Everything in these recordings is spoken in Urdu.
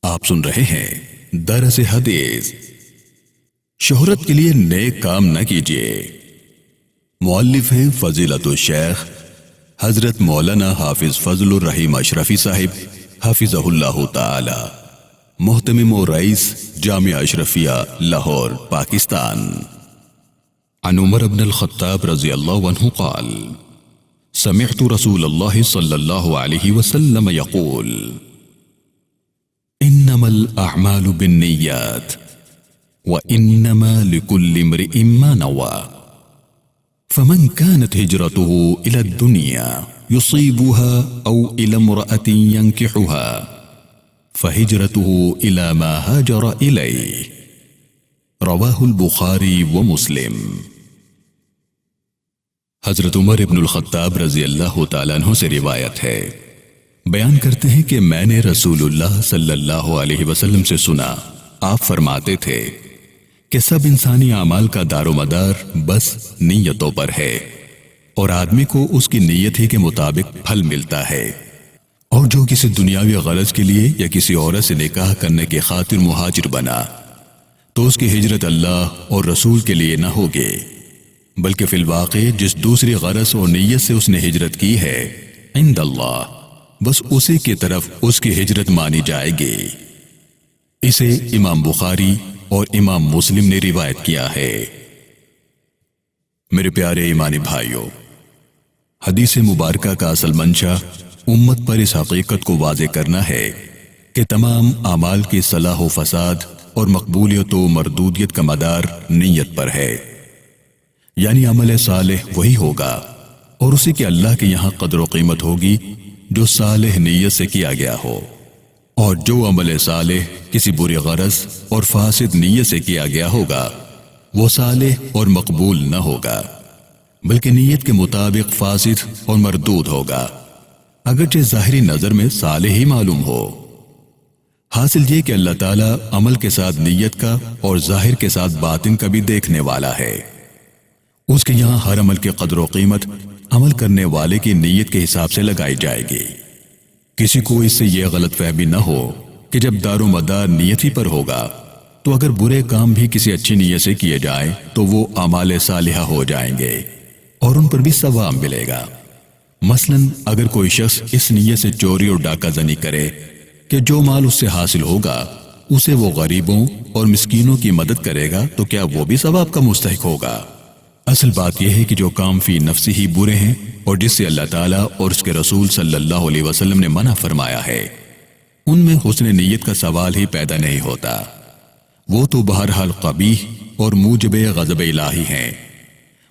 آپ سن رہے ہیں درس حدیث۔ شہرت کے لیے نیک کام نہ کیجیے۔ مؤلف ہیں فضیلت الشیخ حضرت مولانا حافظ فضل الرحیم اشرفی صاحب حفظہ اللہ تعالی، محتمم و رئیس جامعہ اشرفیہ لاہور پاکستان۔ عن عمر بن الخطاب رضی اللہ عنہ قال سمعت رسول اللہ صلی اللہ علیہ وسلم یقول انما الاعمال بالنیات وانما لكل امرئ ما نوى فمن كانت هجرته الى الدنيا يصيبها او الى امرأة ينكحها فهجرته الى ما هاجر اليه رواه البخاری ومسلم۔ حضرت عمر ابن الخطاب رضی اللہ تعالیٰ عنہ سے روایت ہے، بیان کرتے ہیں کہ میں نے رسول اللہ صلی اللہ علیہ وسلم سے سنا، آپ فرماتے تھے کہ سب انسانی اعمال کا دار و مدار بس نیتوں پر ہے، اور آدمی کو اس کی نیت ہی کے مطابق پھل ملتا ہے، اور جو کسی دنیاوی غرض کے لیے یا کسی عورت سے نکاح کرنے کی خاطر مہاجر بنا تو اس کی ہجرت اللہ اور رسول کے لیے نہ ہوگی، بلکہ فی الواقع جس دوسری غرض اور نیت سے اس نے ہجرت کی ہے عند اللہ بس اسی کی طرف اس کی ہجرت مانی جائے گی۔ اسے امام بخاری اور امام مسلم نے روایت کیا ہے۔ میرے پیارے ایمانی بھائیوں، حدیث مبارکہ کا اصل منشا امت پر اس حقیقت کو واضح کرنا ہے کہ تمام اعمال کی صلاح و فساد اور مقبولیت و مردودیت کا مدار نیت پر ہے، یعنی عمل صالح وہی ہوگا اور اسی کے اللہ کے یہاں قدر و قیمت ہوگی جو صالح نیت سے کیا گیا ہو، اور جو عمل صالح کسی بری غرض اور فاسد نیت سے کیا گیا ہوگا وہ صالح اور مقبول نہ ہوگا، بلکہ نیت کے مطابق فاسد اور مردود ہوگا، اگرچہ ظاہری نظر میں صالح ہی معلوم ہو۔ حاصل یہ کہ اللہ تعالیٰ عمل کے ساتھ نیت کا اور ظاہر کے ساتھ باطن کا بھی دیکھنے والا ہے۔ اس کے یہاں ہر عمل کی قدر و قیمت عمل کرنے والے کی نیت کے حساب سے لگائی جائے گی۔ کسی کو اس سے یہ غلط فہمی نہ ہو کہ جب دار و مدار نیت ہی پر ہوگا تو اگر برے کام بھی کسی اچھی نیت سے کیے جائیں تو وہ اعمال صالحہ ہو جائیں گے اور ان پر بھی ثواب ملے گا۔ مثلا اگر کوئی شخص اس نیت سے چوری اور ڈاکہ زنی کرے کہ جو مال اس سے حاصل ہوگا اسے وہ غریبوں اور مسکینوں کی مدد کرے گا تو کیا وہ بھی ثواب کا مستحق ہوگا؟ اصل بات یہ ہے کہ جو کام فی نفسی ہی برے ہیں اور جس سے اللہ تعالیٰ اور اس کے رسول صلی اللہ علیہ وسلم نے منع فرمایا ہے ان میں حسن نیت کا سوال ہی پیدا نہیں ہوتا، وہ تو بہرحال قبیح اور موجب غضب الہی ہیں،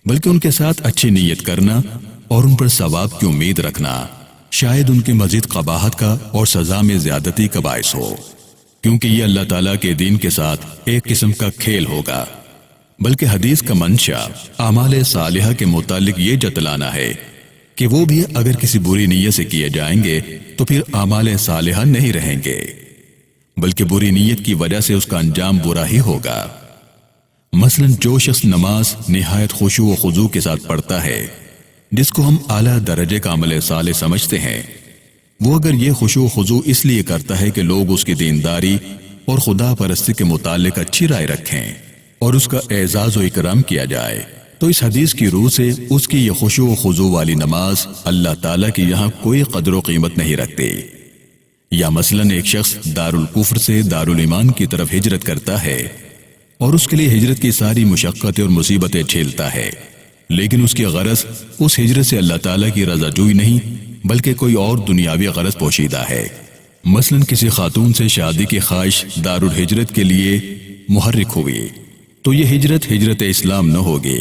بلکہ ان کے ساتھ اچھی نیت کرنا اور ان پر ثواب کی امید رکھنا شاید ان کی مزید قباحت کا اور سزا میں زیادتی کا باعث ہو، کیونکہ یہ اللہ تعالیٰ کے دین کے ساتھ ایک قسم کا کھیل ہوگا۔ بلکہ حدیث کا منشا اعمال صالحہ کے متعلق یہ جتلانا ہے کہ وہ بھی اگر کسی بری نیت سے کیے جائیں گے تو پھر اعمال صالحہ نہیں رہیں گے، بلکہ بری نیت کی وجہ سے اس کا انجام برا ہی ہوگا۔ مثلا جو شخص نماز نہایت خشوع و خضوع کے ساتھ پڑھتا ہے جس کو ہم اعلیٰ درجے کا عمل صالح سمجھتے ہیں، وہ اگر یہ خشوع و خضوع اس لیے کرتا ہے کہ لوگ اس کی دینداری اور خدا پرستی کے متعلق اچھی رائے رکھیں اور اس کا اعزاز و اکرام کیا جائے، تو اس حدیث کی روح سے اس کی یہ خشوع و خضوع والی نماز اللہ تعالیٰ کی یہاں کوئی قدر و قیمت نہیں رکھتی۔ یا مثلا ایک شخص دارالکفر سے دارالایمان کی طرف ہجرت کرتا ہے اور اس کے لیے ہجرت کی ساری مشقتیں اور مصیبتیں جھیلتا ہے، لیکن اس کی غرض اس ہجرت سے اللہ تعالیٰ کی رضا جوئی نہیں بلکہ کوئی اور دنیاوی غرض پوشیدہ ہے۔ مثلا کسی خاتون سے شادی کی خواہش دارالہجرت کے لیے محرک ہوئی تو یہ ہجرت اسلام نہ ہوگی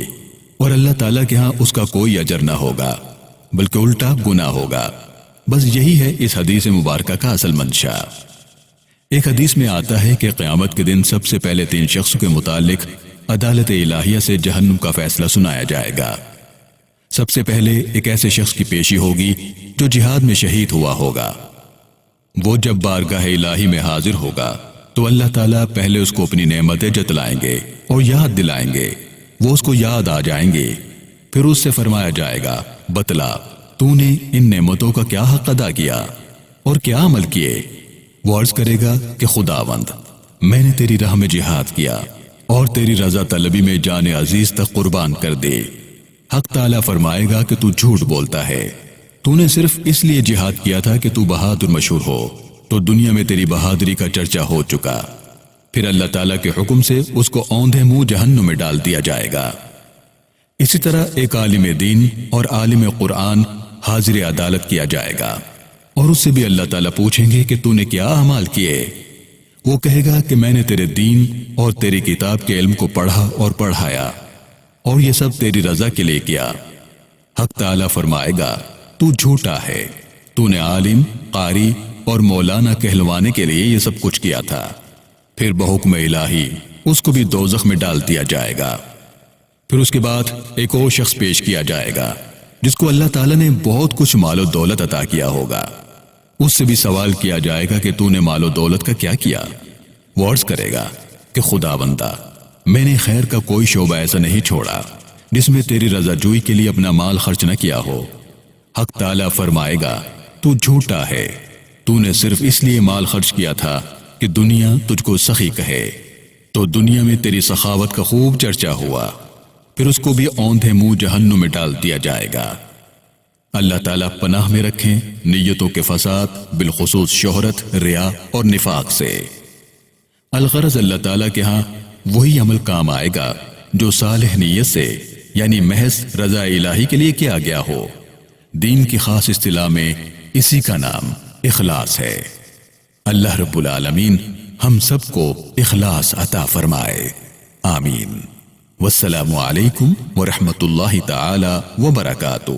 اور اللہ تعالیٰ کے ہاں اس کا کوئی اجر نہ ہوگا بلکہ الٹا گناہ ہوگا۔ بس یہی ہے اس حدیث مبارکہ کا اصل منشا۔ ایک حدیث میں آتا ہے کہ قیامت کے دن سب سے پہلے 3 شخصوں کے متعلق عدالت الہیہ سے جہنم کا فیصلہ سنایا جائے گا۔ سب سے پہلے ایک ایسے شخص کی پیشی ہوگی جو جہاد میں شہید ہوا ہوگا۔ وہ جب بارگاہ الہی میں حاضر ہوگا تو اللہ تعالیٰ پہلے اس کو اپنی نعمتیں جتلائیں گے اور یاد دلائیں گے، وہ اس کو یاد آ جائیں گے، پھر اس سے فرمایا جائے گا بتلا تو نے ان نعمتوں کا کیا حق ادا کیا اور کیا عمل کیے؟ وہ عرض کرے گا کہ خداوند، میں نے تیری راہ میں جہاد کیا اور تیری رضا طلبی میں جان عزیز تک قربان کر دی۔ حق تعالیٰ فرمائے گا کہ تو جھوٹ بولتا ہے، تو نے صرف اس لیے جہاد کیا تھا کہ تو بہادر مشہور ہو، تو دنیا میں تیری بہادری کا چرچا ہو چکا۔ پھر اللہ تعالیٰ کے حکم سے اس کو اوندھے منہ جہنم میں ڈال دیا جائے گا۔ اسی طرح ایک عالم دین اور عالم قرآن حاضر عدالت کیا جائے گا، اور اس سے بھی اللہ تعالیٰ پوچھیں گے کہ تو نے کیا اعمال کیے؟ وہ کہے گا کہ میں نے تیرے دین اور تیری کتاب کے علم کو پڑھا اور پڑھایا، اور یہ سب تیری رضا کے لیے کیا۔ حق تعالیٰ فرمائے گا تو جھوٹا ہے، تو نے عالم، قاری اور مولانا کہلوانے کے لیے یہ سب کچھ کیا تھا۔ پھر بحکم الہی اس کو بھی دوزخ میں ڈال دیا جائے گا۔ پھر اس کے بعد ایک اور شخص پیش کیا جائے گا جس کو اللہ تعالیٰ نے بہت کچھ مال و دولت عطا کیا ہوگا۔ اس سے بھی سوال کیا جائے گا کہ تو نے مال و دولت کا کیا کیا؟ وہ عرض کرے گا کہ خداوندہ، میں نے خیر کا کوئی شعبہ ایسا نہیں چھوڑا جس میں تیری رضا جوئی کے لیے اپنا مال خرچ نہ کیا ہو۔ حق تعالیٰ فرمائے گا تو جھوٹا ہے، تو نے صرف اس لیے مال خرچ کیا تھا کہ دنیا تجھ کو سخی کہے، تو دنیا میں تیری سخاوت کا خوب چرچا ہوا۔ پھر اس کو بھی اوندھے منہ جہنم میں ڈال دیا جائے گا۔ اللہ تعالیٰ پناہ میں رکھیں نیتوں کے فساد، بالخصوص شہرت، ریا اور نفاق سے۔ الغرض اللہ تعالیٰ کے ہاں وہی عمل کام آئے گا جو صالح نیت سے، یعنی محض رضا الہی کے لیے کیا گیا ہو۔ دین کی خاص اصطلاح میں اسی کا نام اخلاص ہے۔ اللہ رب العالمین ہم سب کو اخلاص عطا فرمائے، آمین۔ والسلام علیکم ورحمۃ اللہ تعالی وبرکاتہ۔